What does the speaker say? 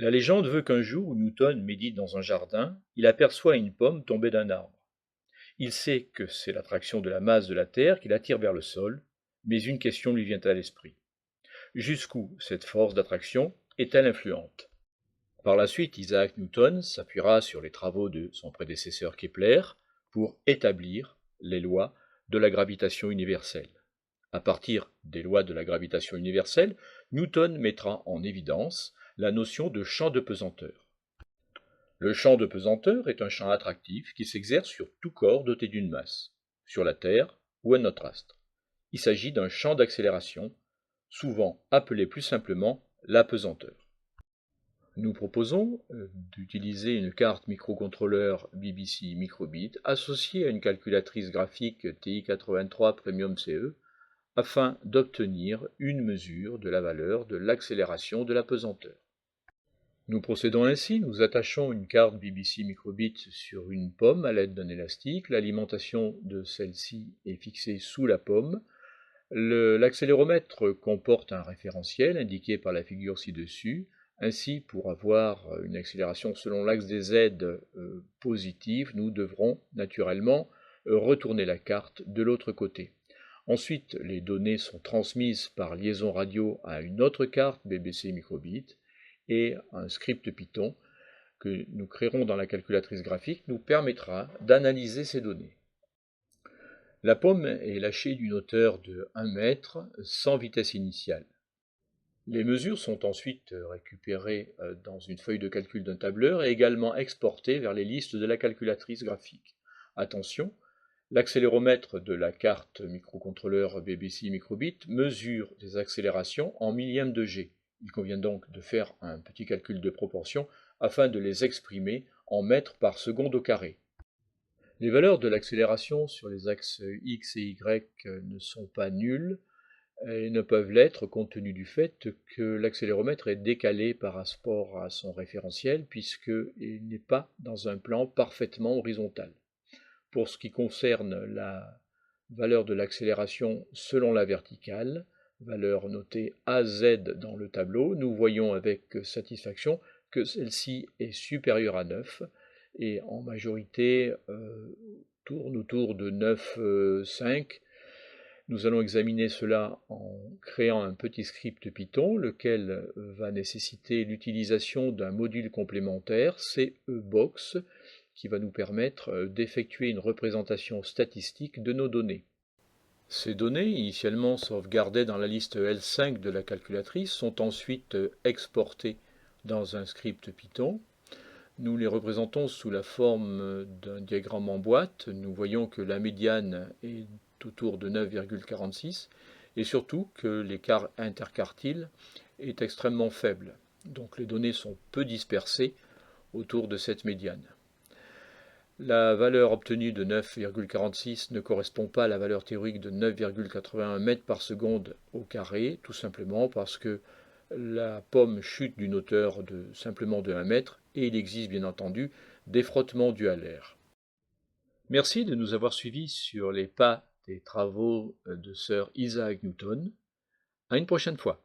La légende veut qu'un jour où Newton médite dans un jardin, il aperçoit une pomme tombée d'un arbre. Il sait que c'est l'attraction de la masse de la Terre qui l'attire vers le sol, mais une question lui vient à l'esprit. Jusqu'où cette force d'attraction est-elle influente? Par la suite, Isaac Newton s'appuiera sur les travaux de son prédécesseur Kepler pour établir les lois de la gravitation universelle. À partir des lois de la gravitation universelle, Newton mettra en évidence la notion de champ de pesanteur. Le champ de pesanteur est un champ attractif qui s'exerce sur tout corps doté d'une masse, sur la Terre ou un autre astre. Il s'agit d'un champ d'accélération, souvent appelé plus simplement l'apesanteur. Nous proposons d'utiliser une carte microcontrôleur BBC Microbit associée à une calculatrice graphique TI-83 Premium CE afin d'obtenir une mesure de la valeur de l'accélération de l'apesanteur. Nous procédons ainsi, nous attachons une carte BBC Microbit sur une pomme à l'aide d'un élastique, l'alimentation de celle-ci est fixée sous la pomme, l'accéléromètre comporte un référentiel indiqué par la figure ci-dessus, ainsi pour avoir une accélération selon l'axe des z positive, nous devrons naturellement retourner la carte de l'autre côté. Ensuite, les données sont transmises par liaison radio à une autre carte BBC Microbit, et un script Python que nous créerons dans la calculatrice graphique nous permettra d'analyser ces données. La pomme est lâchée d'une hauteur de 1 mètre sans vitesse initiale. Les mesures sont ensuite récupérées dans une feuille de calcul d'un tableur et également exportées vers les listes de la calculatrice graphique. Attention, l'accéléromètre de la carte microcontrôleur BBC Microbit mesure des accélérations en millièmes de G. Il convient donc de faire un petit calcul de proportion afin de les exprimer en mètres par seconde au carré. Les valeurs de l'accélération sur les axes X et Y ne sont pas nulles et ne peuvent l'être compte tenu du fait que l'accéléromètre est décalé par rapport à son référentiel puisqu'il n'est pas dans un plan parfaitement horizontal. Pour ce qui concerne la valeur de l'accélération selon la verticale, valeur notée AZ dans le tableau, nous voyons avec satisfaction que celle-ci est supérieure à 9 et en majorité tourne autour de 9,5. Nous allons examiner cela en créant un petit script Python, lequel va nécessiter l'utilisation d'un module complémentaire, CEBOX, qui va nous permettre d'effectuer une représentation statistique de nos données. Ces données, initialement sauvegardées dans la liste L5 de la calculatrice, sont ensuite exportées dans un script Python. Nous les représentons sous la forme d'un diagramme en boîte. Nous voyons que la médiane est autour de 9,46 et surtout que l'écart interquartile est extrêmement faible. Donc les données sont peu dispersées autour de cette médiane. La valeur obtenue de 9,46 ne correspond pas à la valeur théorique de 9,81 mètres par seconde au carré, tout simplement parce que la pomme chute d'une hauteur de simplement de 1 mètre et il existe bien entendu des frottements dus à l'air. Merci de nous avoir suivis sur les pas des travaux de Sir Isaac Newton. À une prochaine fois.